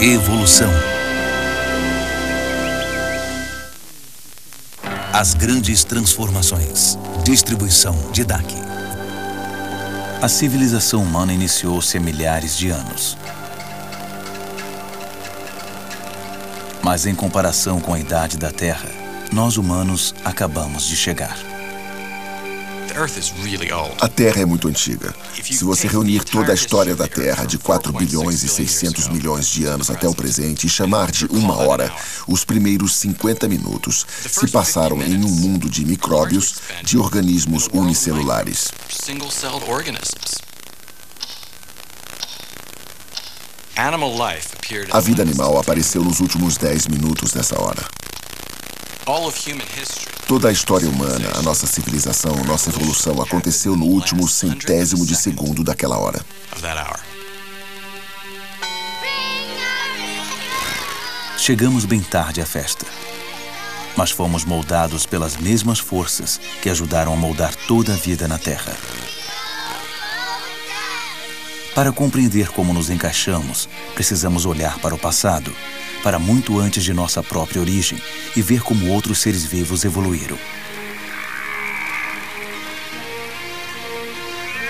Evolução. As grandes transformações. Distribuição de Daki. A civilização humana iniciou-se há milhares de anos. Mas em comparação com a idade da Terra, nós humanos acabamos de chegar. A Terra é muito antiga. Se você reunir toda a história da Terra de 4 bilhões e 600 milhões de anos até o presente e chamar de 1 hora, os primeiros 50 minutos se passaram em um mundo de micróbios, de organismos unicelulares. A vida animal apareceu nos últimos 10 minutos dessa hora. Toda a história humana, a nossa civilização, nossa evolução aconteceu no último centésimo de segundo daquela hora. Chegamos bem tarde à festa, mas fomos moldados pelas mesmas forças que ajudaram a moldar toda a vida na Terra. Para compreender como nos encaixamos, precisamos olhar para o passado, para muito antes de nossa própria origem, e ver como outros seres vivos evoluíram.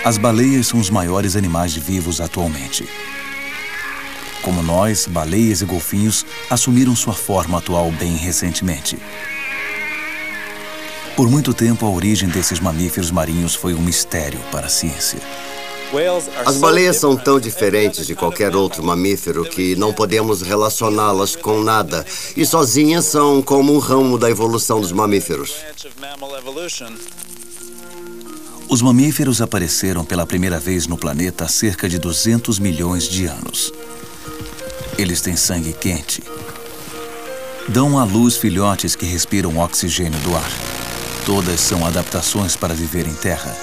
As baleias são os maiores animais vivos atualmente. Como nós, baleias e golfinhos assumiram sua forma atual bem recentemente. Por muito tempo, a origem desses mamíferos marinhos foi um mistério para a ciência. As baleias são tão diferentes de qualquer outro mamífero que não podemos relacioná-las com nada. E sozinhas são como um ramo da evolução dos mamíferos. Os mamíferos apareceram pela primeira vez no planeta há cerca de 200 milhões de anos. Eles têm sangue quente. Dão à luz filhotes que respiram oxigênio do ar. Todas são adaptações para viver em terra.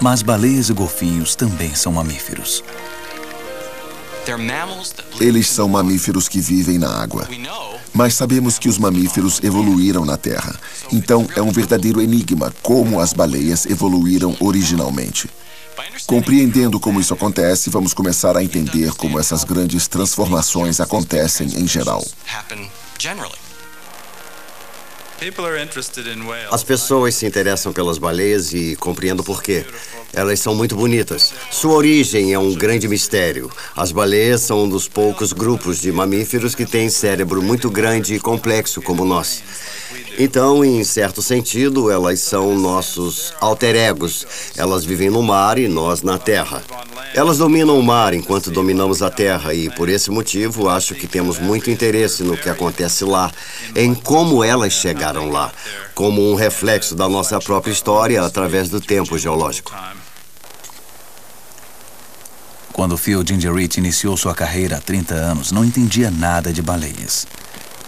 Mas baleias e golfinhos também são mamíferos. Eles são mamíferos que vivem na água. Mas sabemos que os mamíferos evoluíram na Terra. Então é um verdadeiro enigma como as baleias evoluíram originalmente. Compreendendo como isso acontece, vamos começar a entender como essas grandes transformações acontecem em geral. As pessoas se interessam pelas baleias e compreendo por quê. Elas são muito bonitas. Sua origem é um grande mistério. As baleias são um dos poucos grupos de mamíferos que têm cérebro muito grande e complexo como nós. Então, em certo sentido, elas são nossos alter egos. Elas vivem no mar e nós na terra. Elas dominam o mar enquanto dominamos a terra e, por esse motivo, acho que temos muito interesse no que acontece lá, em como elas chegaram lá, como um reflexo da nossa própria história através do tempo geológico. Quando Phil Gingerich iniciou sua carreira há 30 anos, não entendia nada de baleias.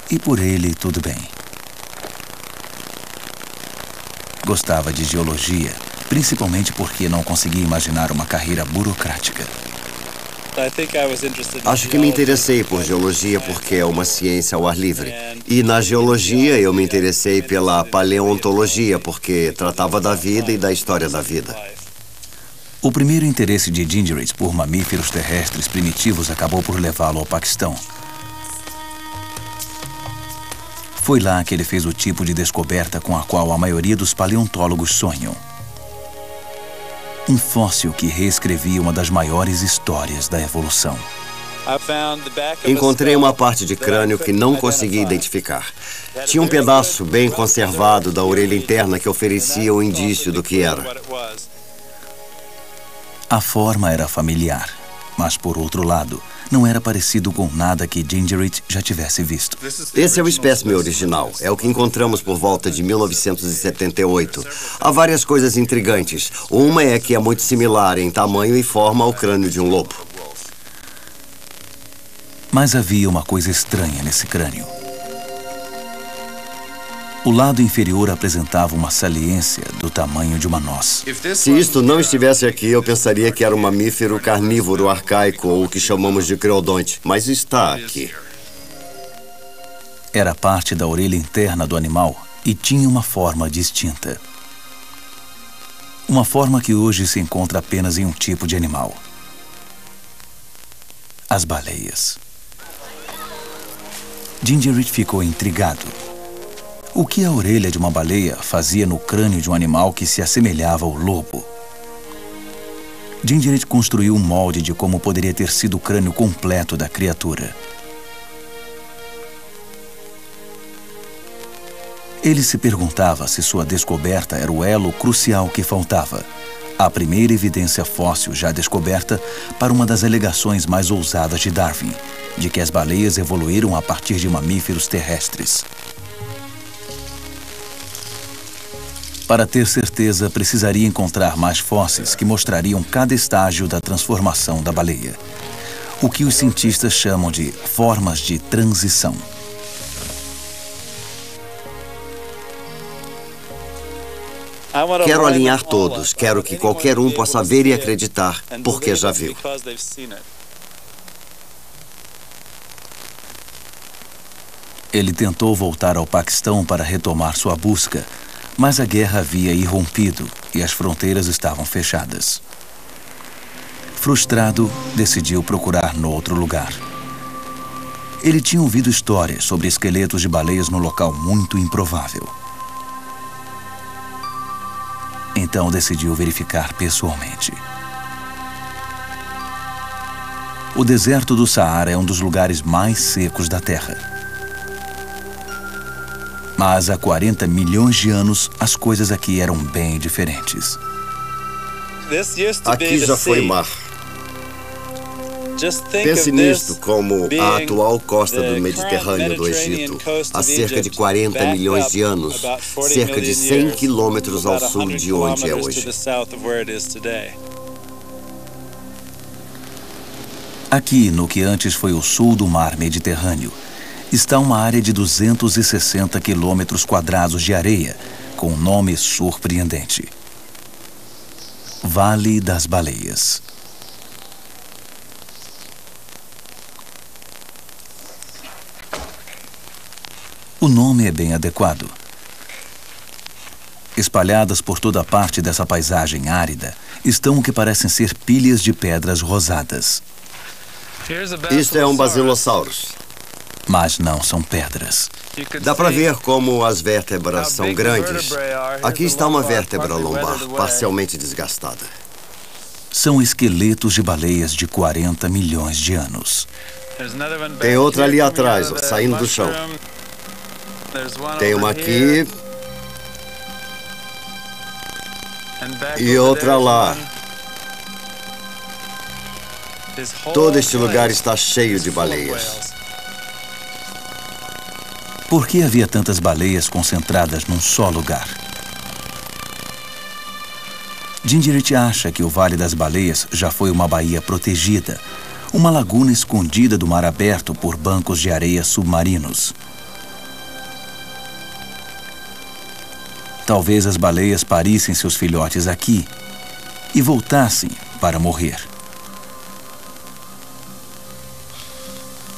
E por ele, tudo bem. Gostava de geologia, principalmente porque não conseguia imaginar uma carreira burocrática. Acho que me interessei por geologia porque é uma ciência ao ar livre. E na geologia eu me interessei pela paleontologia porque tratava da vida e da história da vida. O primeiro interesse de Gingerich por mamíferos terrestres primitivos acabou por levá-lo ao Paquistão. Foi lá que ele fez o tipo de descoberta com a qual a maioria dos paleontólogos sonham. Um fóssil que reescrevia uma das maiores histórias da evolução. Encontrei uma parte de crânio que não consegui identificar. Tinha um pedaço bem conservado da orelha interna que oferecia o indício do que era. A forma era familiar, mas por outro lado, não era parecido com nada que Gingerich já tivesse visto. Esse é o espécime original. É o que encontramos por volta de 1978. Há várias coisas intrigantes. Uma é que é muito similar em tamanho e forma ao crânio de um lobo. Mas havia uma coisa estranha nesse crânio. O lado inferior apresentava uma saliência do tamanho de uma noz. Se isto não estivesse aqui, eu pensaria que era um mamífero carnívoro arcaico, ou o que chamamos de creodonte. Mas está aqui. Era parte da orelha interna do animal e tinha uma forma distinta. Uma forma que hoje se encontra apenas em um tipo de animal: as baleias. Gingerich ficou intrigado. O que a orelha de uma baleia fazia no crânio de um animal que se assemelhava ao lobo? Gingerich construiu um molde de como poderia ter sido o crânio completo da criatura. Ele se perguntava se sua descoberta era o elo crucial que faltava, a primeira evidência fóssil já descoberta para uma das alegações mais ousadas de Darwin, de que as baleias evoluíram a partir de mamíferos terrestres. Para ter certeza, precisaria encontrar mais fósseis que mostrariam cada estágio da transformação da baleia, o que os cientistas chamam de formas de transição. Quero alinhar todos. Quero que qualquer um possa ver e acreditar, porque já viu. Ele tentou voltar ao Paquistão para retomar sua busca, mas a guerra havia irrompido e as fronteiras estavam fechadas. Frustrado, decidiu procurar noutro lugar. Ele tinha ouvido histórias sobre esqueletos de baleias num local muito improvável. Então decidiu verificar pessoalmente. O deserto do Saara é um dos lugares mais secos da Terra. Mas há 40 milhões de anos, as coisas aqui eram bem diferentes. Aqui já foi mar. Pense nisto como a atual costa do Mediterrâneo do Egito, há cerca de 40 milhões de anos, cerca de 100 quilômetros ao sul de onde é hoje. Aqui, no que antes foi o sul do mar Mediterrâneo, está uma área de 260 quilômetros quadrados de areia, com um nome surpreendente: Vale das Baleias. O nome é bem adequado. Espalhadas por toda parte dessa paisagem árida estão o que parecem ser pilhas de pedras rosadas. Isto é um Basilosaurus. Mas não são pedras. Dá para ver como as vértebras são grandes. Aqui está uma vértebra lombar, parcialmente desgastada. São esqueletos de baleias de 40 milhões de anos. Tem outra ali atrás, saindo do chão. Tem uma aqui. E outra lá. Todo este lugar está cheio de baleias. Por que havia tantas baleias concentradas num só lugar? Gingerich acha que o Vale das Baleias já foi uma baía protegida, uma laguna escondida do mar aberto por bancos de areia submarinos. Talvez as baleias parissem seus filhotes aqui e voltassem para morrer.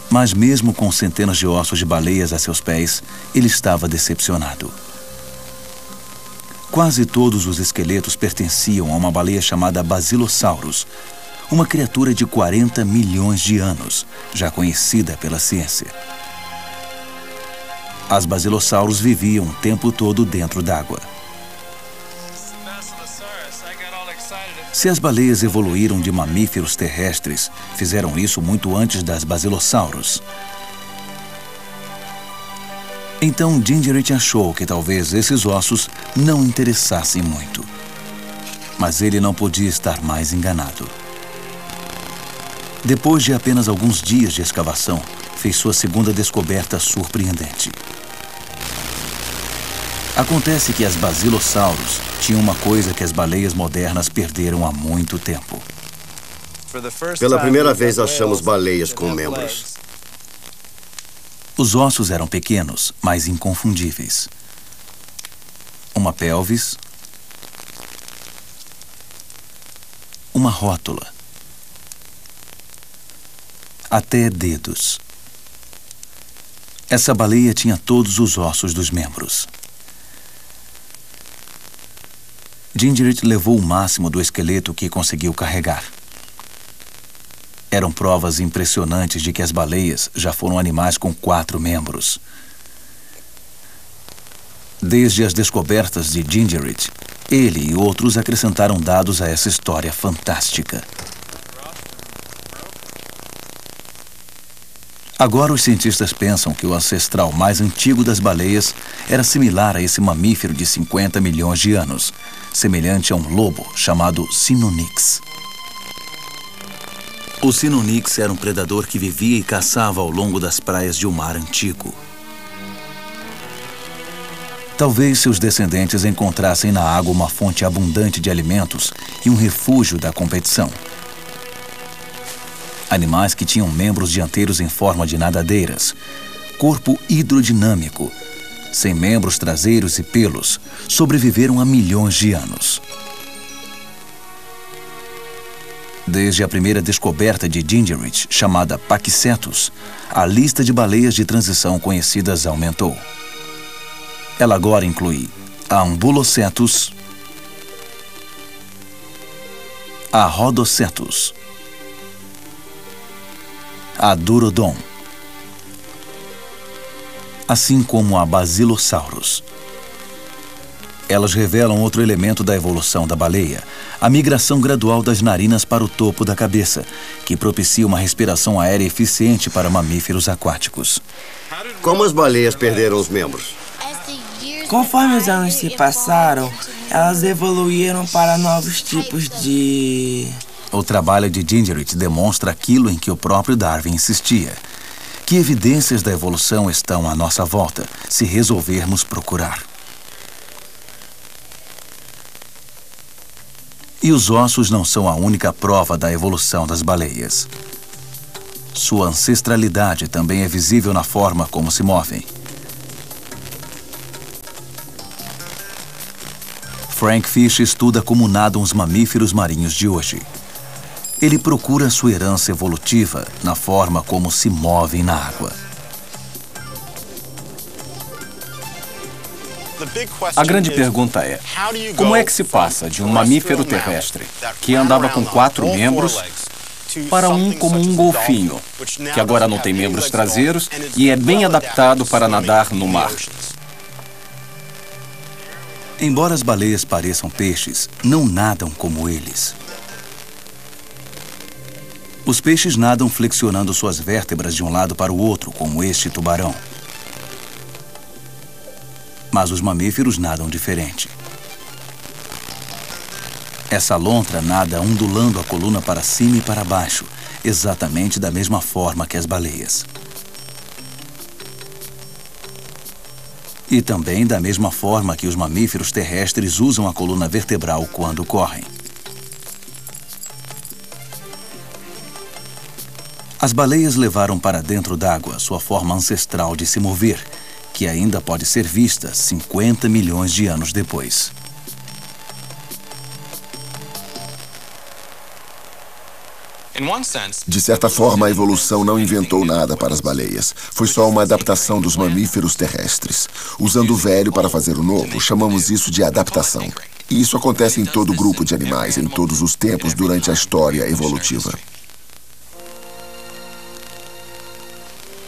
Mas mesmo com centenas de ossos de baleias a seus pés, ele estava decepcionado. Quase todos os esqueletos pertenciam a uma baleia chamada Basilosaurus, uma criatura de 40 milhões de anos, já conhecida pela ciência. As Basilosaurus viviam o tempo todo dentro d'água. Se as baleias evoluíram de mamíferos terrestres, fizeram isso muito antes das Basilosaurus. Então Gingerich achou que talvez esses ossos não interessassem muito. Mas ele não podia estar mais enganado. Depois de apenas alguns dias de escavação, fez sua segunda descoberta surpreendente. Acontece que as Basilosaurus tinham uma coisa que as baleias modernas perderam há muito tempo. Pela primeira vez achamos baleias com membros. Os ossos eram pequenos, mas inconfundíveis. Uma pelvis, uma rótula, até dedos. Essa baleia tinha todos os ossos dos membros. Gingerich levou o máximo do esqueleto que conseguiu carregar. Eram provas impressionantes de que as baleias já foram animais com 4 membros. Desde as descobertas de Gingerich, ele e outros acrescentaram dados a essa história fantástica. Agora os cientistas pensam que o ancestral mais antigo das baleias era similar a esse mamífero de 50 milhões de anos, semelhante a um lobo chamado Sinonyx. O Sinonyx era um predador que vivia e caçava ao longo das praias de um mar antigo. Talvez seus descendentes encontrassem na água uma fonte abundante de alimentos e um refúgio da competição. Animais que tinham membros dianteiros em forma de nadadeiras, corpo hidrodinâmico, sem membros traseiros e pelos, sobreviveram há milhões de anos. Desde a primeira descoberta de Gingerich, chamada Paquicetus, a lista de baleias de transição conhecidas aumentou. Ela agora inclui a Ambulocetus, a Rhodocetus, a Durodon, assim como a Basilosaurus. Elas revelam outro elemento da evolução da baleia, a migração gradual das narinas para o topo da cabeça, que propicia uma respiração aérea eficiente para mamíferos aquáticos. Como as baleias perderam os membros? Conforme os anos se passaram, elas evoluíram para novos tipos de... O trabalho de Gingerich demonstra aquilo em que o próprio Darwin insistia, que evidências da evolução estão à nossa volta, se resolvermos procurar. E os ossos não são a única prova da evolução das baleias. Sua ancestralidade também é visível na forma como se movem. Frank Fish estuda como nadam os mamíferos marinhos de hoje. Ele procura sua herança evolutiva na forma como se movem na água. A grande pergunta é, como é que se passa de um mamífero terrestre que andava com 4 membros para um como um golfinho, que agora não tem membros traseiros e é bem adaptado para nadar no mar? Embora as baleias pareçam peixes, não nadam como eles. Os peixes nadam flexionando suas vértebras de um lado para o outro, como este tubarão. Mas os mamíferos nadam diferente. Essa lontra nada ondulando a coluna para cima e para baixo, exatamente da mesma forma que as baleias. E também da mesma forma que os mamíferos terrestres usam a coluna vertebral quando correm. As baleias levaram para dentro d'água sua forma ancestral de se mover, que ainda pode ser vista 50 milhões de anos depois. De certa forma, a evolução não inventou nada para as baleias. Foi só uma adaptação dos mamíferos terrestres. Usando o velho para fazer o novo, chamamos isso de adaptação. E isso acontece em todo grupo de animais, em todos os tempos durante a história evolutiva.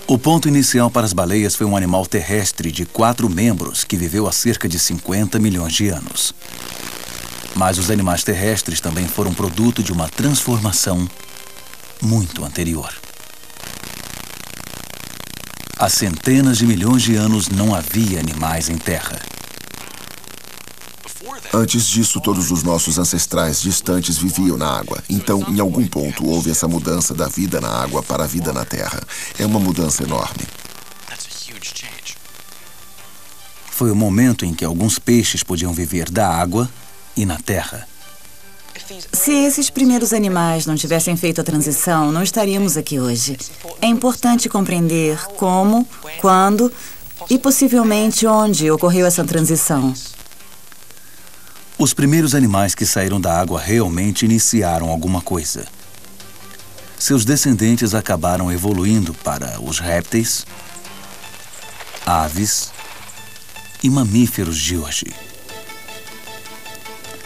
O ponto inicial para as baleias foi um animal terrestre de 4 membros que viveu há cerca de 50 milhões de anos. Mas os animais terrestres também foram produto de uma transformação muito anterior. Há centenas de milhões de anos não havia animais em terra. Antes disso, todos os nossos ancestrais distantes viviam na água. Então, em algum ponto, houve essa mudança da vida na água para a vida na terra. É uma mudança enorme. Foi o momento em que alguns peixes podiam viver da água e na terra. Se esses primeiros animais não tivessem feito a transição, não estaríamos aqui hoje. É importante compreender como, quando e possivelmente onde ocorreu essa transição. Os primeiros animais que saíram da água realmente iniciaram alguma coisa. Seus descendentes acabaram evoluindo para os répteis, aves e mamíferos de hoje.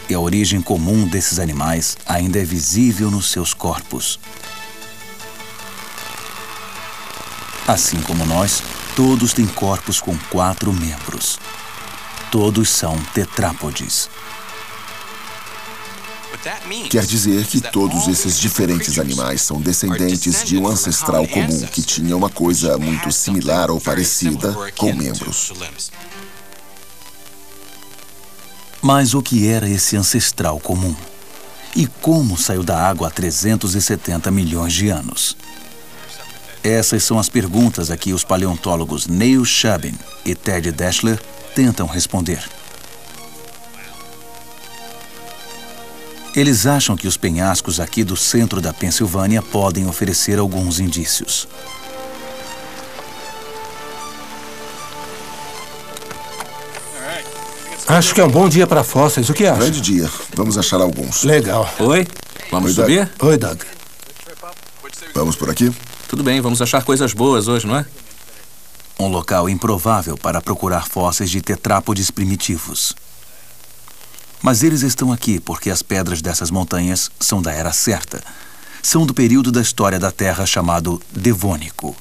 E a origem comum desses animais ainda é visível nos seus corpos. Assim como nós, todos têm corpos com 4 membros. Todos são tetrápodes. Quer dizer que todos esses diferentes animais são descendentes de um ancestral comum que tinha uma coisa muito similar ou parecida com membros. Mas o que era esse ancestral comum? E como saiu da água há 370 milhões de anos? Essas são as perguntas a que os paleontólogos Neil Shabin e Ted Dashler tentam responder. Eles acham que os penhascos aqui do centro da Pensilvânia podem oferecer alguns indícios. Acho que é um bom dia para fósseis. O que acha? Grande dia. Vamos achar alguns. Legal. Oi? Vamos Oi, subir? Oi, Doug. Vamos por aqui? Tudo bem, vamos achar coisas boas hoje, não é? Um local improvável para procurar fósseis de tetrápodes primitivos. Mas eles estão aqui porque as pedras dessas montanhas são da era certa. São do período da história da Terra chamado Devônico.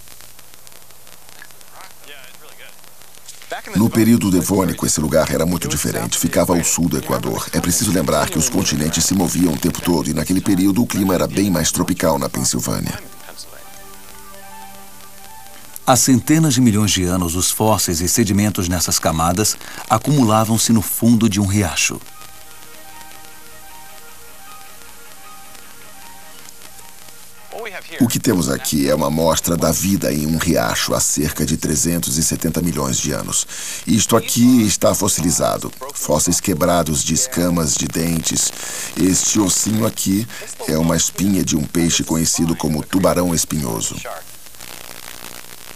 No período devônico, esse lugar era muito diferente. Ficava ao sul do Equador. É preciso lembrar que os continentes se moviam o tempo todo e naquele período o clima era bem mais tropical na Pensilvânia. Há centenas de milhões de anos, os fósseis e sedimentos nessas camadas acumulavam-se no fundo de um riacho. O que temos aqui é uma amostra da vida em um riacho há cerca de 370 milhões de anos. Isto aqui está fossilizado. Fósseis quebrados de escamas de dentes. Este ossinho aqui é uma espinha de um peixe conhecido como tubarão espinhoso.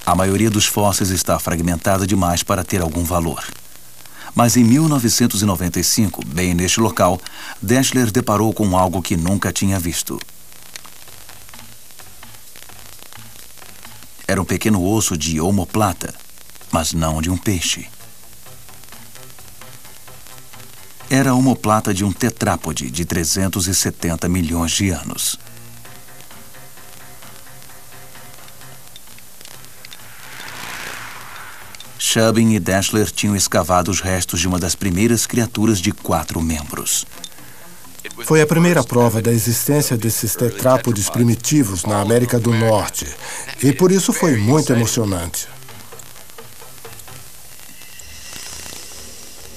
A maioria dos fósseis está fragmentada demais para ter algum valor. Mas em 1995, bem neste local, Dashler deparou com algo que nunca tinha visto. Era um pequeno osso de omoplata, mas não de um peixe. Era a omoplata de um tetrápode de 370 milhões de anos. Shabin e Dashler tinham escavado os restos de uma das primeiras criaturas de 4 membros. Foi a primeira prova da existência desses tetrápodes primitivos na América do Norte. E por isso foi muito emocionante.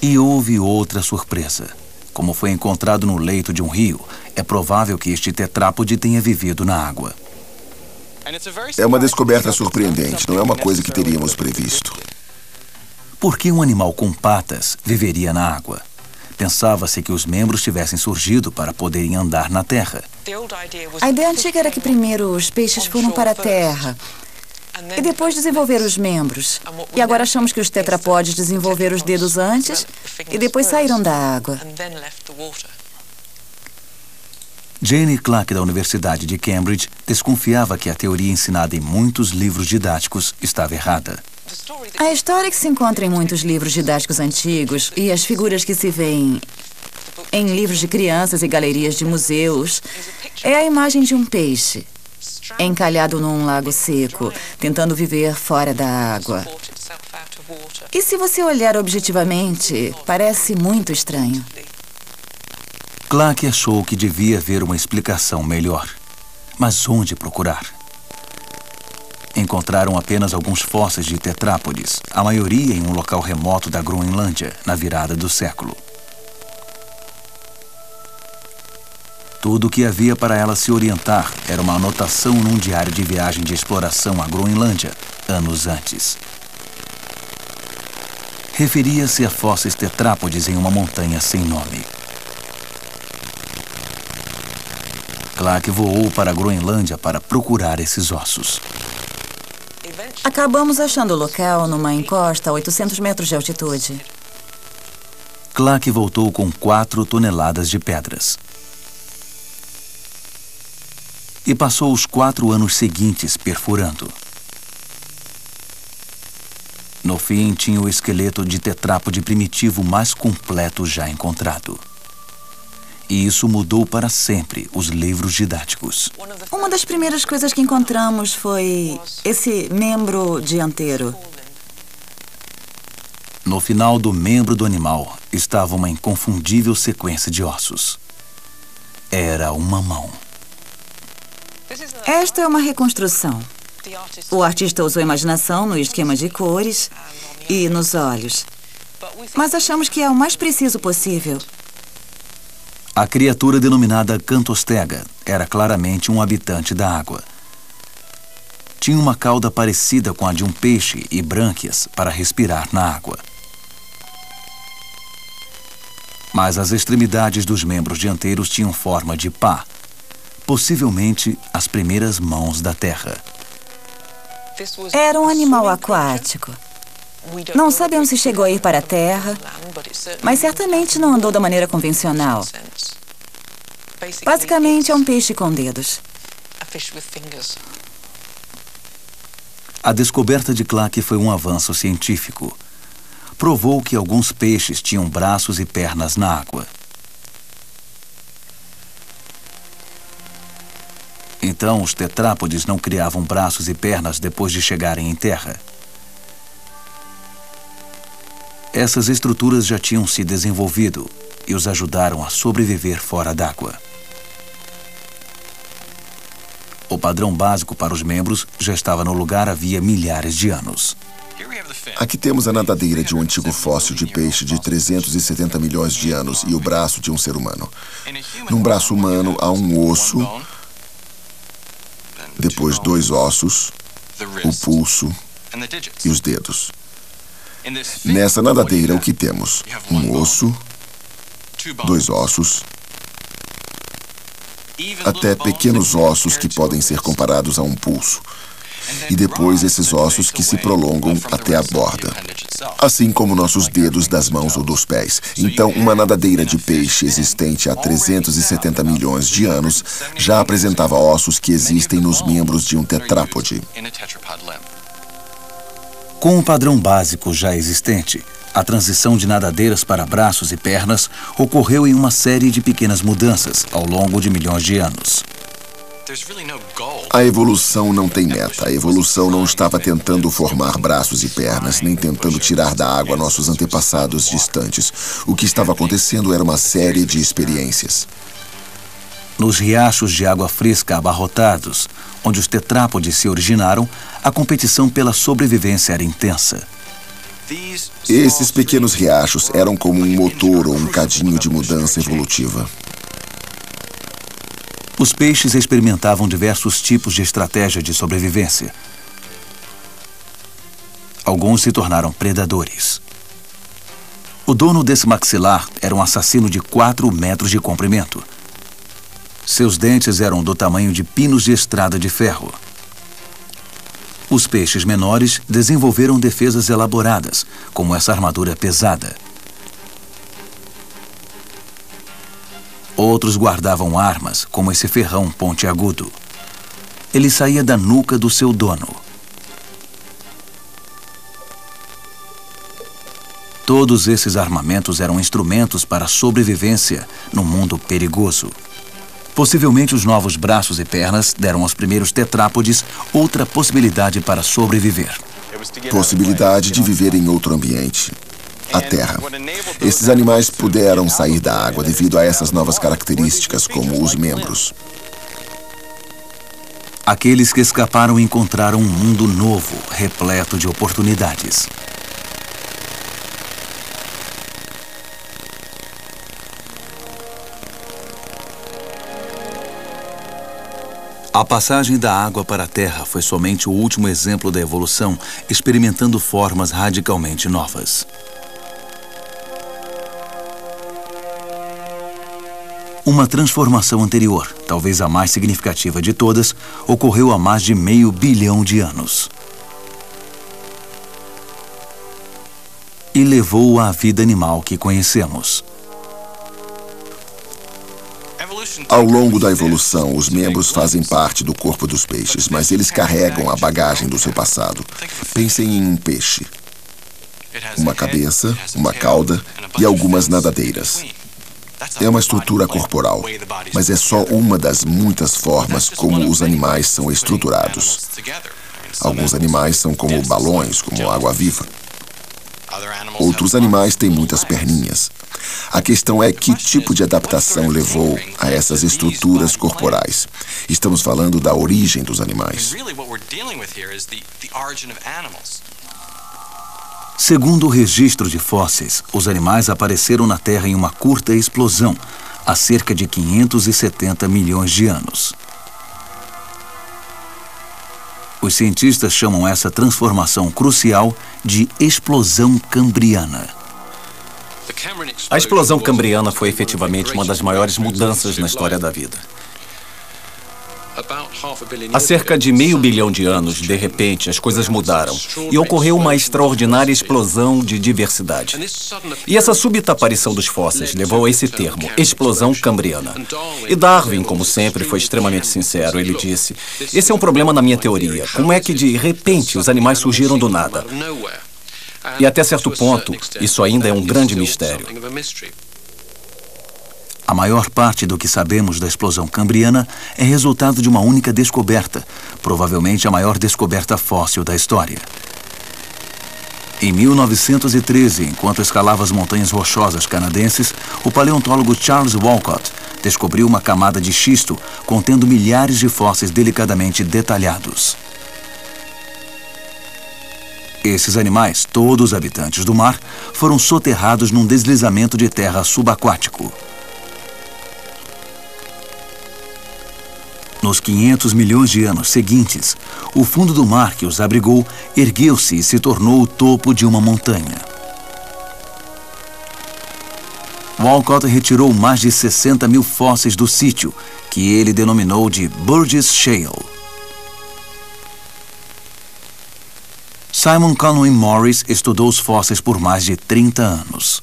E houve outra surpresa. Como foi encontrado no leito de um rio, é provável que este tetrápode tenha vivido na água. É uma descoberta surpreendente, não é uma coisa que teríamos previsto. Por que um animal com patas viveria na água? Pensava-se que os membros tivessem surgido para poderem andar na terra. A ideia antiga era que primeiro os peixes foram para a terra e depois desenvolveram os membros. E agora achamos que os tetrapodes desenvolveram os dedos antes e depois saíram da água. Jane Clark, da Universidade de Cambridge, desconfiava que a teoria ensinada em muitos livros didáticos estava errada. A história que se encontra em muitos livros didáticos antigos e as figuras que se veem em livros de crianças e galerias de museus é a imagem de um peixe encalhado num lago seco, tentando viver fora da água. E se você olhar objetivamente, parece muito estranho. Clark achou que devia haver uma explicação melhor. Mas onde procurar? Encontraram apenas alguns fósseis de tetrápodes, a maioria em um local remoto da Groenlândia, na virada do século. Tudo o que havia para ela se orientar era uma anotação num diário de viagem de exploração à Groenlândia, anos antes. Referia-se a fósseis tetrápodes em uma montanha sem nome. Clark voou para a Groenlândia para procurar esses ossos. Acabamos achando o local numa encosta a 800 metros de altitude. Clark voltou com 4 toneladas de pedras. E passou os 4 anos seguintes perfurando. No fim, tinha o esqueleto de tetrápode primitivo mais completo já encontrado. E isso mudou para sempre os livros didáticos. Uma das primeiras coisas que encontramos foi esse membro dianteiro. No final do membro do animal estava uma inconfundível sequência de ossos. Era uma mão. Esta é uma reconstrução. O artista usou imaginação no esquema de cores e nos olhos. Mas achamos que é o mais preciso possível. A criatura denominada Cantostega era claramente um habitante da água. Tinha uma cauda parecida com a de um peixe e brânquias para respirar na água. Mas as extremidades dos membros dianteiros tinham forma de pá, possivelmente as primeiras mãos da terra. Era um animal aquático. Não sabemos se chegou a ir para a terra, mas certamente não andou da maneira convencional. Basicamente, é um peixe com dedos. A descoberta de Clark foi um avanço científico. Provou que alguns peixes tinham braços e pernas na água. Então, os tetrápodes não criavam braços e pernas depois de chegarem em terra. Essas estruturas já tinham se desenvolvido e os ajudaram a sobreviver fora d'água. O padrão básico para os membros já estava no lugar havia milhares de anos. Aqui temos a nadadeira de um antigo fóssil de peixe de 370 milhões de anos e o braço de um ser humano. Num braço humano há um osso, depois 2 ossos, o pulso e os dedos. Nessa nadadeira, o que temos? Um osso, 2 ossos, até pequenos ossos que podem ser comparados a um pulso. E depois esses ossos que se prolongam até a borda, assim como nossos dedos das mãos ou dos pés. Então, uma nadadeira de peixe existente há 370 milhões de anos já apresentava ossos que existem nos membros de um tetrápode. Com o padrão básico já existente, a transição de nadadeiras para braços e pernas ocorreu em uma série de pequenas mudanças ao longo de milhões de anos. A evolução não tem meta. A evolução não estava tentando formar braços e pernas, nem tentando tirar da água nossos antepassados distantes. O que estava acontecendo era uma série de experiências. Nos riachos de água fresca abarrotados, onde os tetrápodes se originaram, a competição pela sobrevivência era intensa. Esses pequenos riachos eram como um motor ou um cadinho de mudança evolutiva. Os peixes experimentavam diversos tipos de estratégia de sobrevivência. Alguns se tornaram predadores. O dono desse maxilar era um assassino de 4 metros de comprimento. Seus dentes eram do tamanho de pinos de estrada de ferro. Os peixes menores desenvolveram defesas elaboradas, como essa armadura pesada. Outros guardavam armas, como esse ferrão pontiagudo. Ele saía da nuca do seu dono. Todos esses armamentos eram instrumentos para a sobrevivência num mundo perigoso. Possivelmente os novos braços e pernas deram aos primeiros tetrápodes outra possibilidade para sobreviver. Possibilidade de viver em outro ambiente. A terra. Esses animais puderam sair da água devido a essas novas características, como os membros. Aqueles que escaparam encontraram um mundo novo, repleto de oportunidades. A passagem da água para a terra foi somente o último exemplo da evolução, experimentando formas radicalmente novas. Uma transformação anterior, talvez a mais significativa de todas, ocorreu há mais de 500 bilhão de anos. E levou à vida animal que conhecemos. Ao longo da evolução, os membros fazem parte do corpo dos peixes, mas eles carregam a bagagem do seu passado. Pensem em um peixe. Uma cabeça, uma cauda e algumas nadadeiras. É uma estrutura corporal, mas é só uma das muitas formas como os animais são estruturados. Alguns animais são como balões, como água-viva. Outros animais têm muitas perninhas. A questão é que tipo de adaptação levou a essas estruturas corporais. Estamos falando da origem dos animais. Segundo o registro de fósseis, os animais apareceram na Terra em uma curta explosão, há cerca de 570 milhões de anos. Os cientistas chamam essa transformação crucial de explosão cambriana. A explosão cambriana foi efetivamente uma das maiores mudanças na história da vida. Há cerca de meio bilhão de anos, de repente, as coisas mudaram e ocorreu uma extraordinária explosão de diversidade. E essa súbita aparição dos fósseis levou a esse termo, explosão cambriana. E Darwin, como sempre, foi extremamente sincero. Ele disse: esse é um problema na minha teoria. Como é que, de repente, os animais surgiram do nada? E até certo ponto, isso ainda é um grande mistério. A maior parte do que sabemos da explosão cambriana é resultado de uma única descoberta, provavelmente a maior descoberta fóssil da história. Em 1913, enquanto escalava as montanhas rochosas canadenses, o paleontólogo Charles Walcott descobriu uma camada de xisto contendo milhares de fósseis delicadamente detalhados. Esses animais, todos habitantes do mar, foram soterrados num deslizamento de terra subaquático. Nos 500 milhões de anos seguintes, o fundo do mar que os abrigou ergueu-se e se tornou o topo de uma montanha. Walcott retirou mais de 60 mil fósseis do sítio, que ele denominou de Burgess Shale. Simon Conway Morris estudou os fósseis por mais de 30 anos.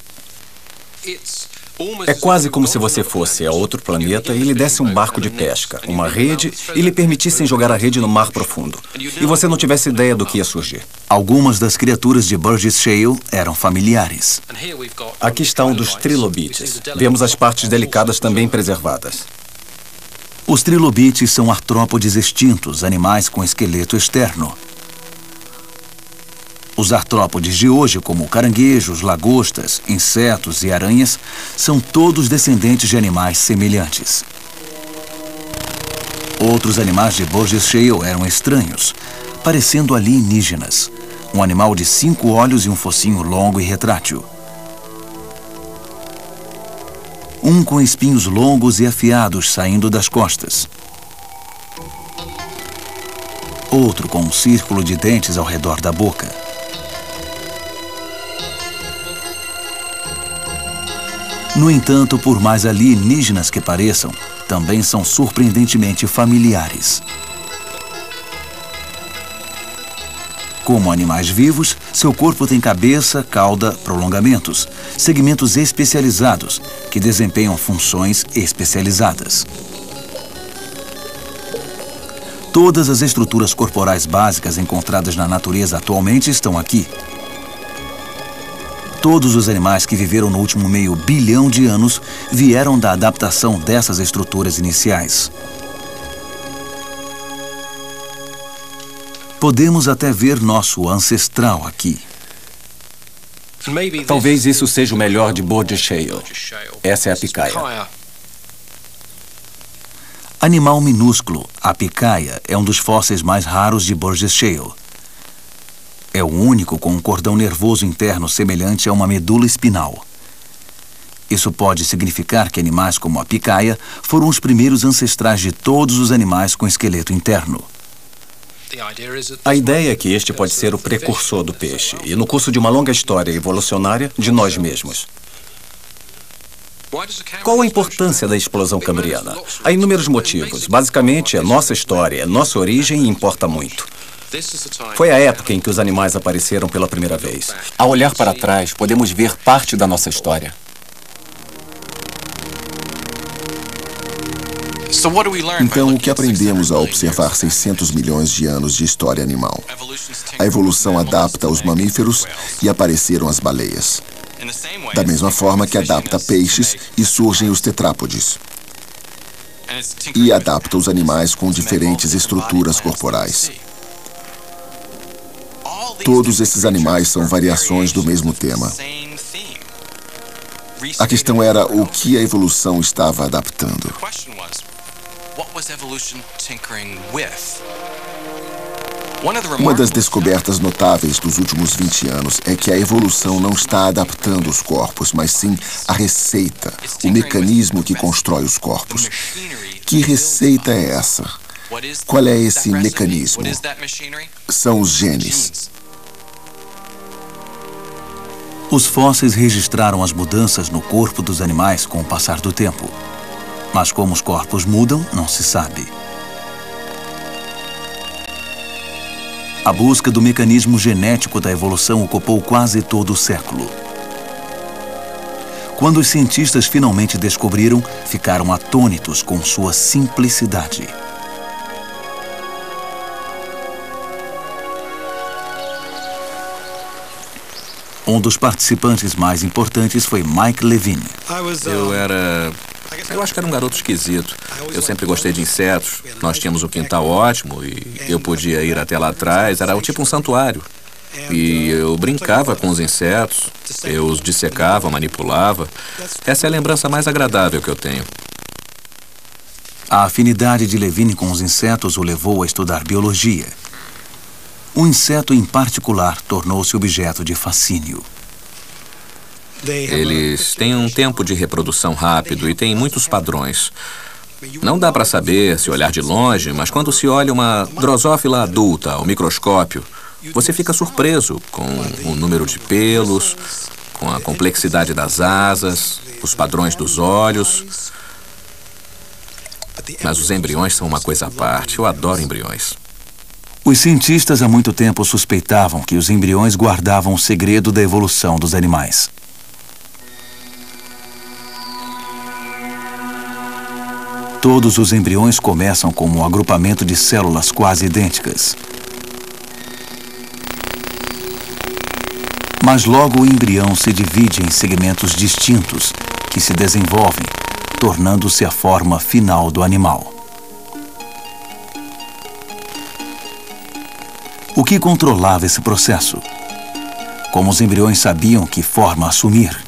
É quase como se você fosse a outro planeta e lhe desse um barco de pesca, uma rede, e lhe permitissem jogar a rede no mar profundo. E você não tivesse ideia do que ia surgir. Algumas das criaturas de Burgess Shale eram familiares. Aqui está um dos trilobites. Vemos as partes delicadas também preservadas. Os trilobites são artrópodes extintos, animais com esqueleto externo. Os artrópodes de hoje, como caranguejos, lagostas, insetos e aranhas, são todos descendentes de animais semelhantes. Outros animais de Burgess Shale eram estranhos, parecendo alienígenas. Um animal de 5 olhos e um focinho longo e retrátil. Um com espinhos longos e afiados saindo das costas. Outro com um círculo de dentes ao redor da boca. No entanto, por mais alienígenas que pareçam, também são surpreendentemente familiares. Como animais vivos, seu corpo tem cabeça, cauda, prolongamentos, segmentos especializados que desempenham funções especializadas. Todas as estruturas corporais básicas encontradas na natureza atualmente estão aqui. Todos os animais que viveram no último meio bilhão de anos vieram da adaptação dessas estruturas iniciais. Podemos até ver nosso ancestral aqui. Talvez isso seja o melhor de Burgess Shale. Essa é a picaia. Animal minúsculo, a picaia é um dos fósseis mais raros de Burgess Shale. É o único com um cordão nervoso interno semelhante a uma medula espinal. Isso pode significar que animais como a picaia foram os primeiros ancestrais de todos os animais com esqueleto interno. A ideia é que este pode ser o precursor do peixe e, no curso de uma longa história evolucionária, de nós mesmos. Qual a importância da explosão cambriana? Há inúmeros motivos. Basicamente, é nossa história, é nossa origem e importa muito. Foi a época em que os animais apareceram pela primeira vez. Ao olhar para trás, podemos ver parte da nossa história. Então, o que aprendemos ao observar 600 milhões de anos de história animal? A evolução adapta os mamíferos e apareceram as baleias. Da mesma forma que adapta peixes e surgem os tetrápodes. E adapta os animais com diferentes estruturas corporais. Todos esses animais são variações do mesmo tema. A questão era o que a evolução estava adaptando. Uma das descobertas notáveis dos últimos 20 anos é que a evolução não está adaptando os corpos, mas sim a receita, o mecanismo que constrói os corpos. Que receita é essa? Qual é esse mecanismo? São os genes. Os fósseis registraram as mudanças no corpo dos animais com o passar do tempo. Mas como os corpos mudam, não se sabe. A busca do mecanismo genético da evolução ocupou quase todo o século. Quando os cientistas finalmente descobriram, ficaram atônitos com sua simplicidade. Um dos participantes mais importantes foi Mike Levine. Eu acho que era um garoto esquisito. Eu sempre gostei de insetos. Nós tínhamos um quintal ótimo e eu podia ir até lá atrás. Era tipo um santuário. E eu brincava com os insetos. Eu os dissecava, manipulava. Essa é a lembrança mais agradável que eu tenho. A afinidade de Levine com os insetos o levou a estudar biologia. Um inseto em particular tornou-se objeto de fascínio. Eles têm um tempo de reprodução rápido e têm muitos padrões. Não dá para saber se olhar de longe, mas quando se olha uma drosófila adulta ao microscópio, você fica surpreso com o número de pelos, com a complexidade das asas, os padrões dos olhos. Mas os embriões são uma coisa à parte. Eu adoro embriões. Os cientistas há muito tempo suspeitavam que os embriões guardavam o segredo da evolução dos animais. Todos os embriões começam como um agrupamento de células quase idênticas. Mas logo o embrião se divide em segmentos distintos que se desenvolvem, tornando-se a forma final do animal. O que controlava esse processo? Como os embriões sabiam que forma assumir?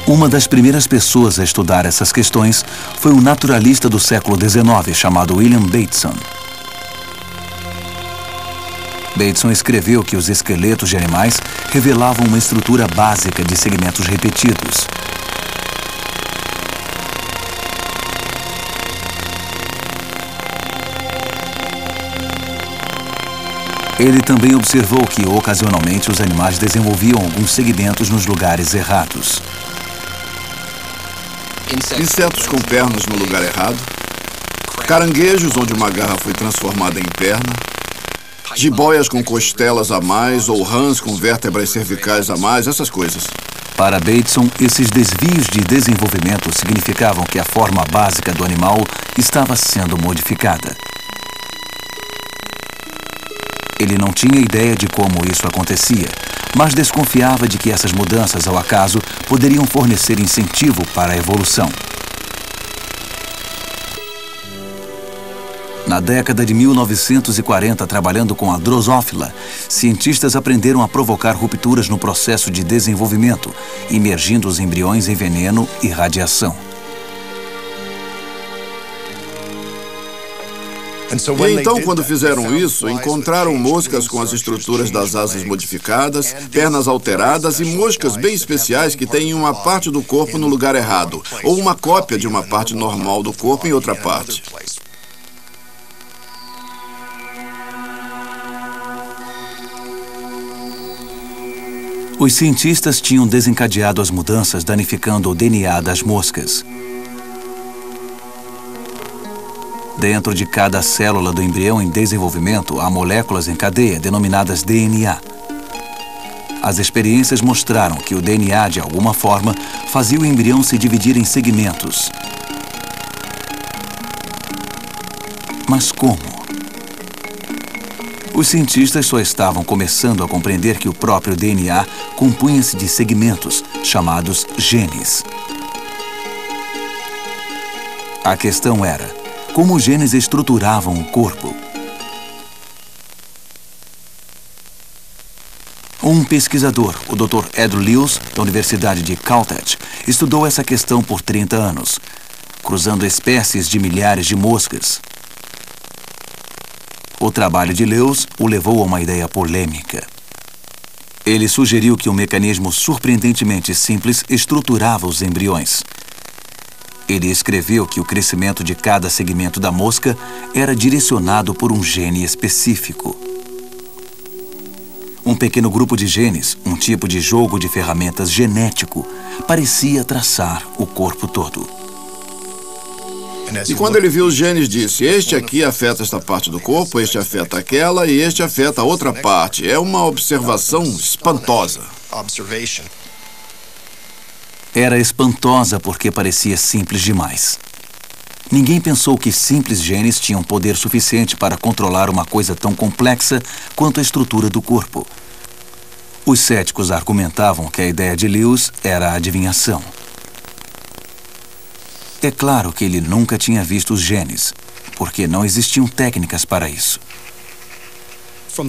Uma das primeiras pessoas a estudar essas questões foi um naturalista do século XIX chamado William Bateson. Bateson escreveu que os esqueletos de animais revelavam uma estrutura básica de segmentos repetidos. Ele também observou que, ocasionalmente, os animais desenvolviam alguns segmentos nos lugares errados. Insetos com pernas no lugar errado, caranguejos onde uma garra foi transformada em perna, jiboias com costelas a mais ou rãs com vértebras cervicais a mais, essas coisas. Para Bateson, esses desvios de desenvolvimento significavam que a forma básica do animal estava sendo modificada. Ele não tinha ideia de como isso acontecia, mas desconfiava de que essas mudanças ao acaso poderiam fornecer incentivo para a evolução. Na década de 1940, trabalhando com a drosófila, cientistas aprenderam a provocar rupturas no processo de desenvolvimento, imergindo os embriões em veneno e radiação. E então, quando fizeram isso, encontraram moscas com as estruturas das asas modificadas, pernas alteradas e moscas bem especiais que têm uma parte do corpo no lugar errado, ou uma cópia de uma parte normal do corpo em outra parte. Os cientistas tinham desencadeado as mudanças, danificando o DNA das moscas. Dentro de cada célula do embrião em desenvolvimento, há moléculas em cadeia, denominadas DNA. As experiências mostraram que o DNA, de alguma forma, fazia o embrião se dividir em segmentos. Mas como? Os cientistas só estavam começando a compreender que o próprio DNA compunha-se de segmentos, chamados genes. A questão era, como os genes estruturavam o corpo? Um pesquisador, o Dr. Ed Lewis, da Universidade de Caltech, estudou essa questão por 30 anos, cruzando espécies de milhares de moscas. O trabalho de Lewis o levou a uma ideia polêmica. Ele sugeriu que um mecanismo surpreendentemente simples estruturava os embriões. Ele escreveu que o crescimento de cada segmento da mosca era direcionado por um gene específico. Um pequeno grupo de genes, um tipo de jogo de ferramentas genético, parecia traçar o corpo todo. E quando ele viu os genes, disse: este aqui afeta esta parte do corpo, este afeta aquela e este afeta a outra parte. É uma observação espantosa. Era espantosa porque parecia simples demais. Ninguém pensou que simples genes tinham poder suficiente para controlar uma coisa tão complexa quanto a estrutura do corpo. Os céticos argumentavam que a ideia de Lewis era a adivinhação. É claro que ele nunca tinha visto os genes, porque não existiam técnicas para isso.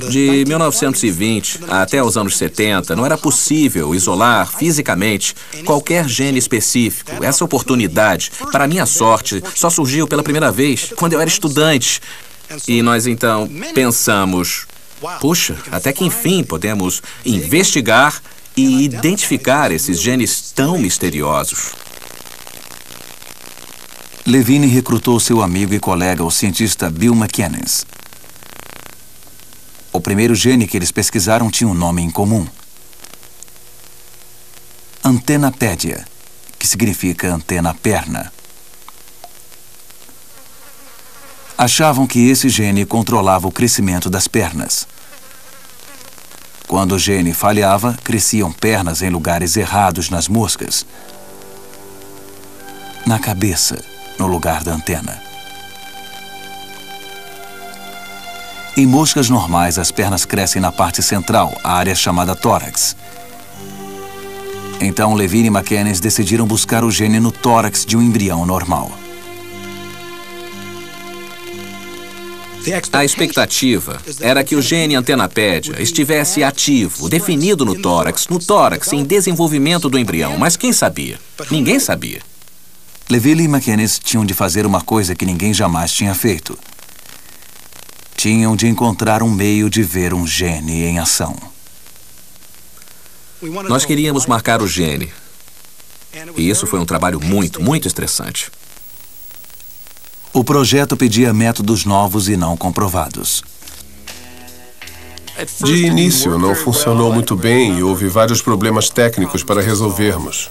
De 1920 até os anos 70, não era possível isolar fisicamente qualquer gene específico. Essa oportunidade, para minha sorte, só surgiu pela primeira vez quando eu era estudante. E nós então pensamos, puxa, até que enfim podemos investigar e identificar esses genes tão misteriosos. Levine recrutou seu amigo e colega, o cientista Bill McInnes. O primeiro gene que eles pesquisaram tinha um nome em comum: Antenapédia, que significa antena-perna. Achavam que esse gene controlava o crescimento das pernas. Quando o gene falhava, cresciam pernas em lugares errados nas moscas. Na cabeça, no lugar da antena. Em moscas normais, as pernas crescem na parte central, a área chamada tórax. Então, Levine e McInnes decidiram buscar o gene no tórax de um embrião normal. A expectativa era que o gene antenapédia estivesse ativo, definido no tórax, em desenvolvimento do embrião. Mas quem sabia? Ninguém sabia. Levine e McInnes tinham de fazer uma coisa que ninguém jamais tinha feito. Tinham de encontrar um meio de ver um gene em ação. Nós queríamos marcar o gene. E isso foi um trabalho muito estressante. O projeto pedia métodos novos e não comprovados. De início, não funcionou muito bem e houve vários problemas técnicos para resolvermos.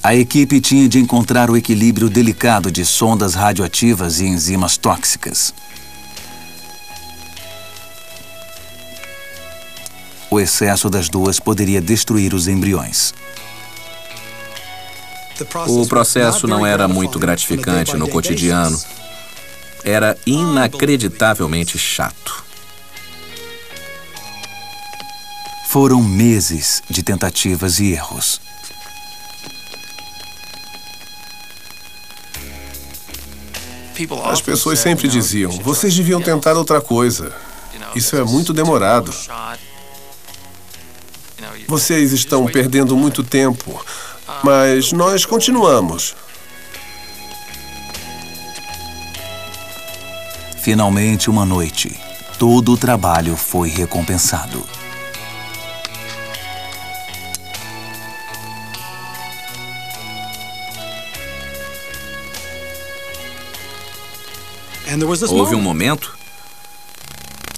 A equipe tinha de encontrar o equilíbrio delicado de sondas radioativas e enzimas tóxicas. O excesso das duas poderia destruir os embriões. O processo não era muito gratificante no cotidiano. Era inacreditavelmente chato. Foram meses de tentativas e erros. As pessoas sempre diziam: vocês deviam tentar outra coisa. Isso é muito demorado. Vocês estão perdendo muito tempo. Mas nós continuamos. Finalmente, uma noite, todo o trabalho foi recompensado. Houve um momento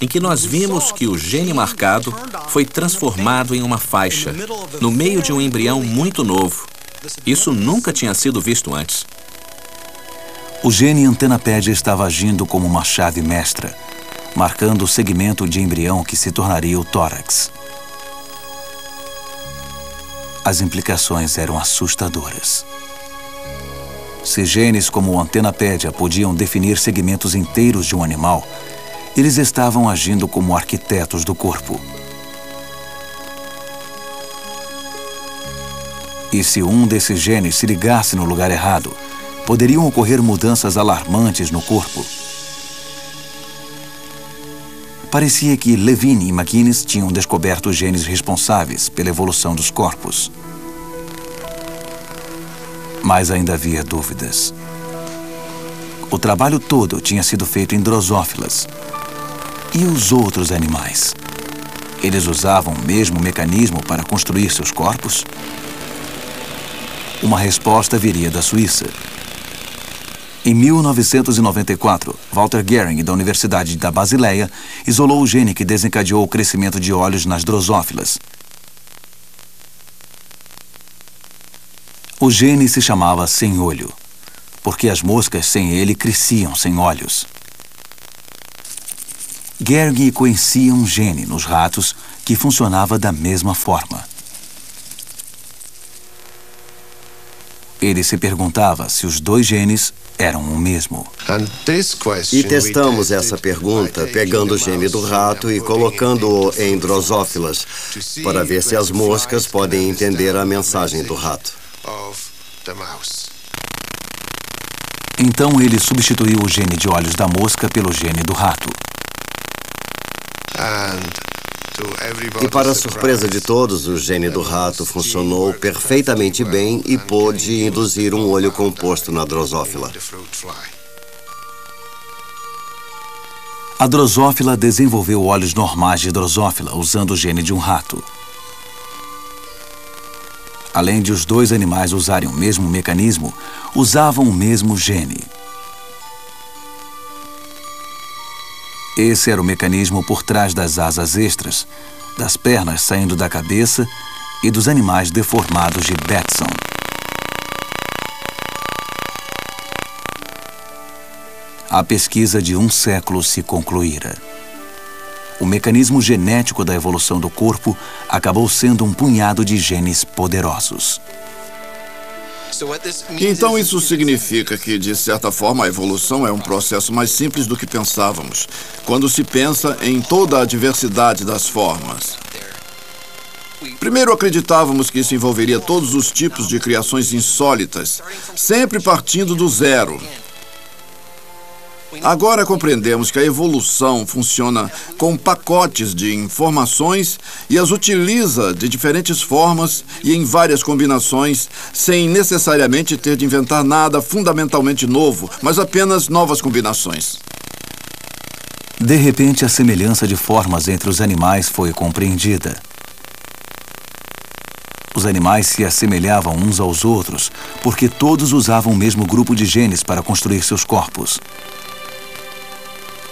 em que nós vimos que o gene marcado foi transformado em uma faixa, no meio de um embrião muito novo. Isso nunca tinha sido visto antes. O gene antenapédia estava agindo como uma chave mestra, marcando o segmento de embrião que se tornaria o tórax. As implicações eram assustadoras. Se genes como o antenapédia podiam definir segmentos inteiros de um animal, Eles estavam agindo como arquitetos do corpo. E se um desses genes se ligasse no lugar errado, poderiam ocorrer mudanças alarmantes no corpo. Parecia que Levine e McInnes tinham descoberto os genes responsáveis pela evolução dos corpos. Mas ainda havia dúvidas. O trabalho todo tinha sido feito em drosófilas. E os outros animais? Eles usavam o mesmo mecanismo para construir seus corpos? Uma resposta viria da Suíça. Em 1994, Walter Gehring, da Universidade da Basileia, isolou o gene que desencadeou o crescimento de olhos nas drosófilas. O gene se chamava sem olho, porque as moscas sem ele cresciam sem olhos. Gehring conhecia um gene nos ratos que funcionava da mesma forma. Ele se perguntava se os dois genes eram o mesmo. E testamos essa pergunta pegando o gene do rato e colocando-o em drosófilas para ver se as moscas podem entender a mensagem do rato. Então ele substituiu o gene de olhos da mosca pelo gene do rato. E para a surpresa de todos, o gene do rato funcionou perfeitamente bem e pôde induzir um olho composto na drosófila. A drosófila desenvolveu olhos normais de drosófila usando o gene de um rato. Além de os dois animais usarem o mesmo mecanismo, usavam o mesmo gene. Esse era o mecanismo por trás das asas extras, das pernas saindo da cabeça e dos animais deformados de Batson. A pesquisa de um século se concluíra. O mecanismo genético da evolução do corpo acabou sendo um punhado de genes poderosos. Então isso significa que, de certa forma, a evolução é um processo mais simples do que pensávamos, quando se pensa em toda a diversidade das formas. Primeiro acreditávamos que isso envolveria todos os tipos de criações insólitas, sempre partindo do zero. Agora compreendemos que a evolução funciona com pacotes de informações e as utiliza de diferentes formas e em várias combinações, sem necessariamente ter de inventar nada fundamentalmente novo, mas apenas novas combinações. De repente, a semelhança de formas entre os animais foi compreendida. Os animais se assemelhavam uns aos outros porque todos usavam o mesmo grupo de genes para construir seus corpos.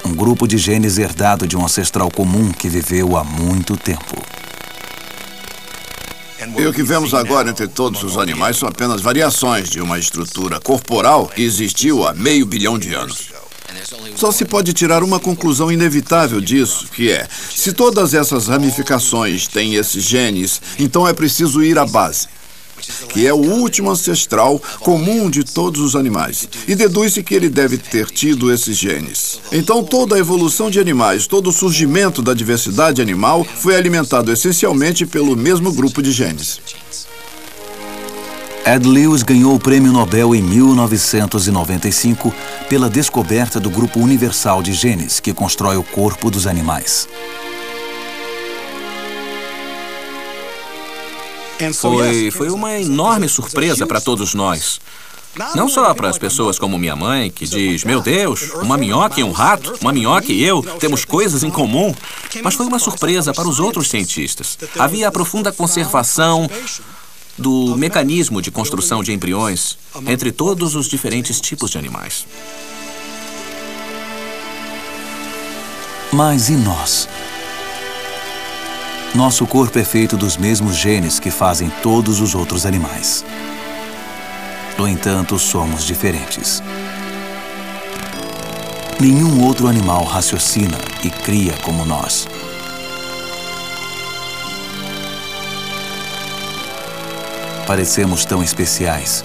Um grupo de genes herdado de um ancestral comum que viveu há muito tempo. E o que vemos agora entre todos os animais são apenas variações de uma estrutura corporal que existiu há 500 milhões de anos. Só se pode tirar uma conclusão inevitável disso, que é, se todas essas ramificações têm esses genes, então é preciso ir à base, que é o último ancestral comum de todos os animais, e deduz-se que ele deve ter tido esses genes. Então toda a evolução de animais, todo o surgimento da diversidade animal foi alimentado essencialmente pelo mesmo grupo de genes. Ed Lewis ganhou o Prêmio Nobel em 1995 pela descoberta do grupo universal de genes que constrói o corpo dos animais. Foi uma enorme surpresa para todos nós. Não só para as pessoas como minha mãe, que diz, meu Deus, uma minhoca e um rato, uma minhoca e eu, temos coisas em comum. Mas foi uma surpresa para os outros cientistas. Havia a profunda conservação do mecanismo de construção de embriões entre todos os diferentes tipos de animais. Mas e nós? Nosso corpo é feito dos mesmos genes que fazem todos os outros animais. No entanto, somos diferentes. Nenhum outro animal raciocina e cria como nós. Parecemos tão especiais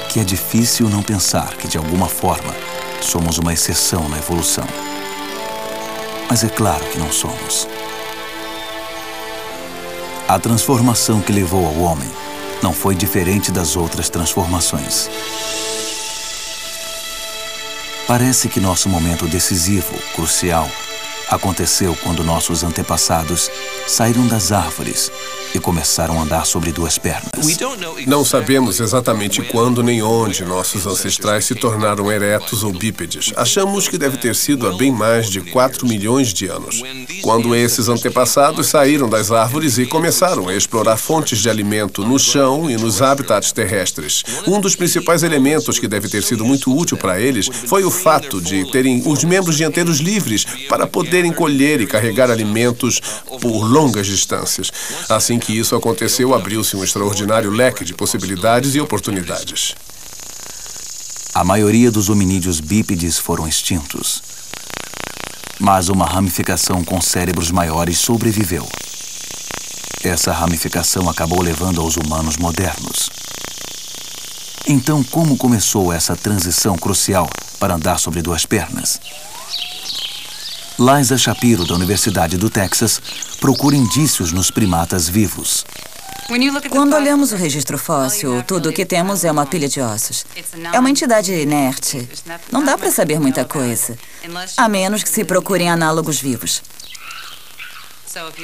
que é difícil não pensar que, de alguma forma, somos uma exceção na evolução. Mas é claro que não somos. A transformação que levou ao homem não foi diferente das outras transformações. Parece que nosso momento decisivo, crucial, aconteceu quando nossos antepassados saíram das árvores e começaram a andar sobre duas pernas. Não sabemos exatamente quando nem onde nossos ancestrais se tornaram eretos ou bípedes. Achamos que deve ter sido há bem mais de 4 milhões de anos, quando esses antepassados saíram das árvores e começaram a explorar fontes de alimento no chão e nos habitats terrestres. Um dos principais elementos que deve ter sido muito útil para eles foi o fato de terem os membros dianteiros livres para poderem colher e carregar alimentos por longas distâncias. Assim que isso aconteceu, abriu-se um extraordinário leque de possibilidades e oportunidades. A maioria dos hominídeos bípedes foram extintos, mas uma ramificação com cérebros maiores sobreviveu. Essa ramificação acabou levando aos humanos modernos. Então, como começou essa transição crucial para andar sobre duas pernas? Liza Shapiro, da Universidade do Texas, procura indícios nos primatas vivos. Quando olhamos o registro fóssil, tudo o que temos é uma pilha de ossos. É uma entidade inerte. Não dá para saber muita coisa, a menos que se procurem análogos vivos.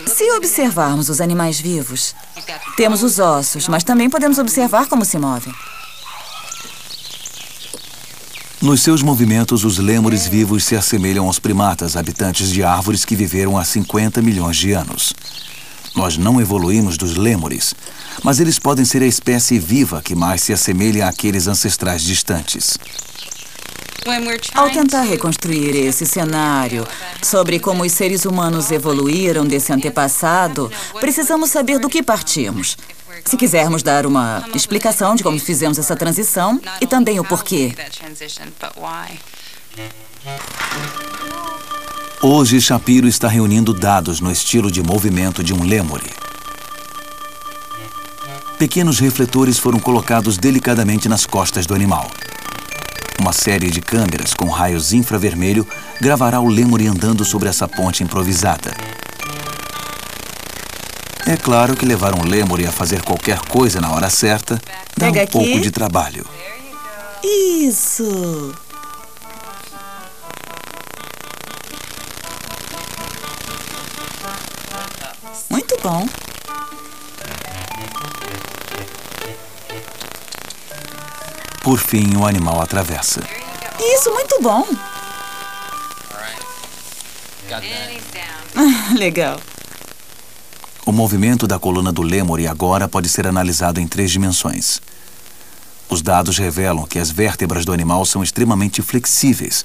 Se observarmos os animais vivos, temos os ossos, mas também podemos observar como se movem. Nos seus movimentos, os lêmures vivos se assemelham aos primatas habitantes de árvores que viveram há 50 milhões de anos. Nós não evoluímos dos lêmures, mas eles podem ser a espécie viva que mais se assemelha àqueles ancestrais distantes. Ao tentar reconstruir esse cenário sobre como os seres humanos evoluíram desse antepassado, precisamos saber do que partimos. Se quisermos dar uma explicação de como fizemos essa transição e também o porquê. Hoje, Shapiro está reunindo dados no estilo de movimento de um lêmure. Pequenos refletores foram colocados delicadamente nas costas do animal. Uma série de câmeras com raios infravermelho gravará o lêmure andando sobre essa ponte improvisada. É claro que levar um lêmure a fazer qualquer coisa na hora certa dá um pouco de trabalho. Isso! Muito bom. Por fim, o animal atravessa. Isso, muito bom. Legal. O movimento da coluna do lêmure agora pode ser analisado em 3 dimensões. Os dados revelam que as vértebras do animal são extremamente flexíveis,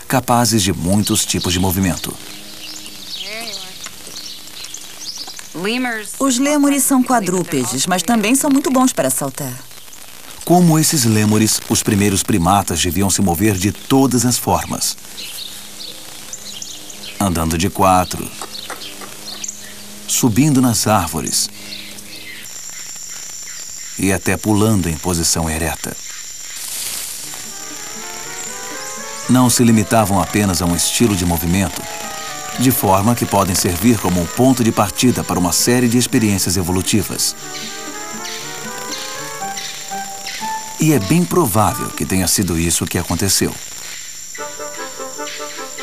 capazes de muitos tipos de movimento. Os lêmures são quadrúpedes, mas também são muito bons para saltar. Como esses lêmures, os primeiros primatas deviam se mover de todas as formas. Andando de 4, subindo nas árvores e até pulando em posição ereta. Não se limitavam apenas a um estilo de movimento, de forma que podem servir como um ponto de partida para uma série de experiências evolutivas. E é bem provável que tenha sido isso que aconteceu.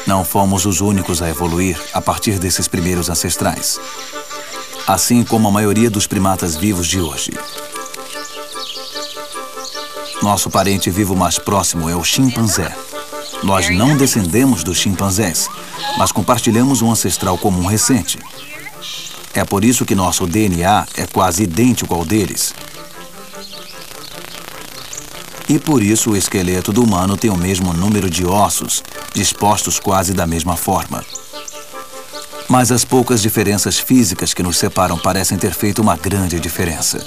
Não fomos os únicos a evoluir a partir desses primeiros ancestrais, assim como a maioria dos primatas vivos de hoje. Nosso parente vivo mais próximo é o chimpanzé. Nós não descendemos dos chimpanzés, mas compartilhamos um ancestral comum recente. É por isso que nosso DNA é quase idêntico ao deles. E por isso o esqueleto do humano tem o mesmo número de ossos, dispostos quase da mesma forma. Mas as poucas diferenças físicas que nos separam parecem ter feito uma grande diferença.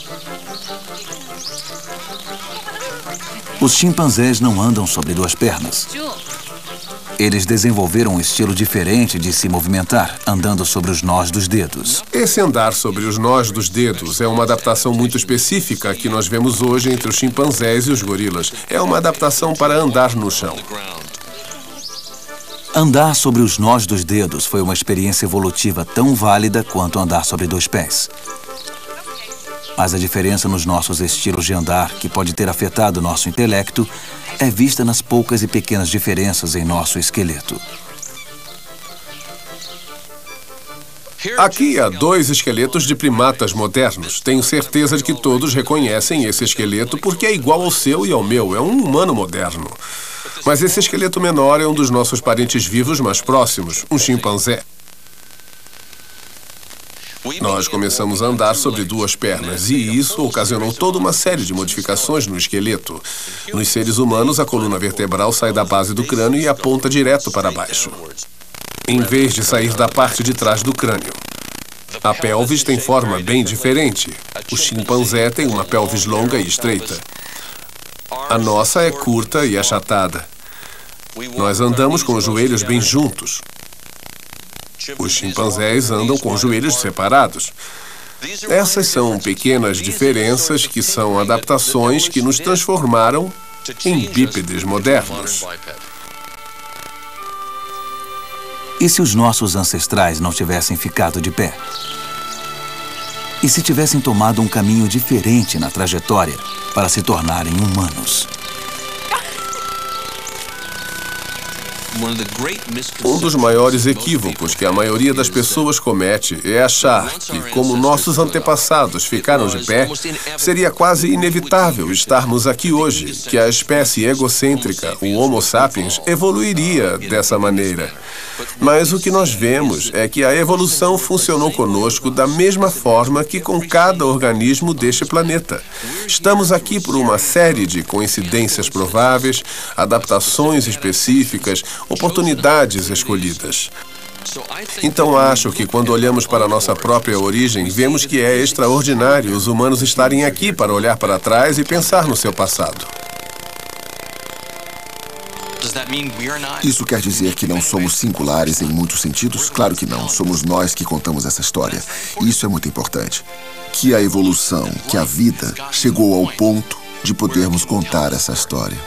Os chimpanzés não andam sobre 2 pernas. Eles desenvolveram um estilo diferente de se movimentar, andando sobre os nós dos dedos. Esse andar sobre os nós dos dedos é uma adaptação muito específica que nós vemos hoje entre os chimpanzés e os gorilas. É uma adaptação para andar no chão. Andar sobre os nós dos dedos foi uma experiência evolutiva tão válida quanto andar sobre 2 pés. Mas a diferença nos nossos estilos de andar, que pode ter afetado nosso intelecto, é vista nas poucas e pequenas diferenças em nosso esqueleto. Aqui há 2 esqueletos de primatas modernos. Tenho certeza de que todos reconhecem esse esqueleto porque é igual ao seu e ao meu. É um humano moderno. Mas esse esqueleto menor é um dos nossos parentes vivos mais próximos, um chimpanzé. Nós começamos a andar sobre 2 pernas e isso ocasionou toda uma série de modificações no esqueleto. Nos seres humanos, a coluna vertebral sai da base do crânio e aponta direto para baixo, em vez de sair da parte de trás do crânio. A pelvis tem forma bem diferente. O chimpanzé tem uma pelvis longa e estreita. A nossa é curta e achatada. Nós andamos com os joelhos bem juntos. Os chimpanzés andam com os joelhos separados. Essas são pequenas diferenças que são adaptações que nos transformaram em bípedes modernos. E se os nossos ancestrais não tivessem ficado de pé? E se tivessem tomado um caminho diferente na trajetória para se tornarem humanos? Um dos maiores equívocos que a maioria das pessoas comete é achar que, como nossos antepassados ficaram de pé, seria quase inevitável estarmos aqui hoje, que a espécie egocêntrica, o Homo sapiens, evoluiria dessa maneira. Mas o que nós vemos é que a evolução funcionou conosco da mesma forma que com cada organismo deste planeta. Estamos aqui por uma série de coincidências prováveis, adaptações específicas, oportunidades escolhidas. Então acho que quando olhamos para a nossa própria origem, vemos que é extraordinário os humanos estarem aqui para olhar para trás e pensar no seu passado. Isso quer dizer que não somos singulares em muitos sentidos? Claro que não. Somos nós que contamos essa história. E isso é muito importante. Que a evolução, que a vida, chegou ao ponto de podermos contar essa história.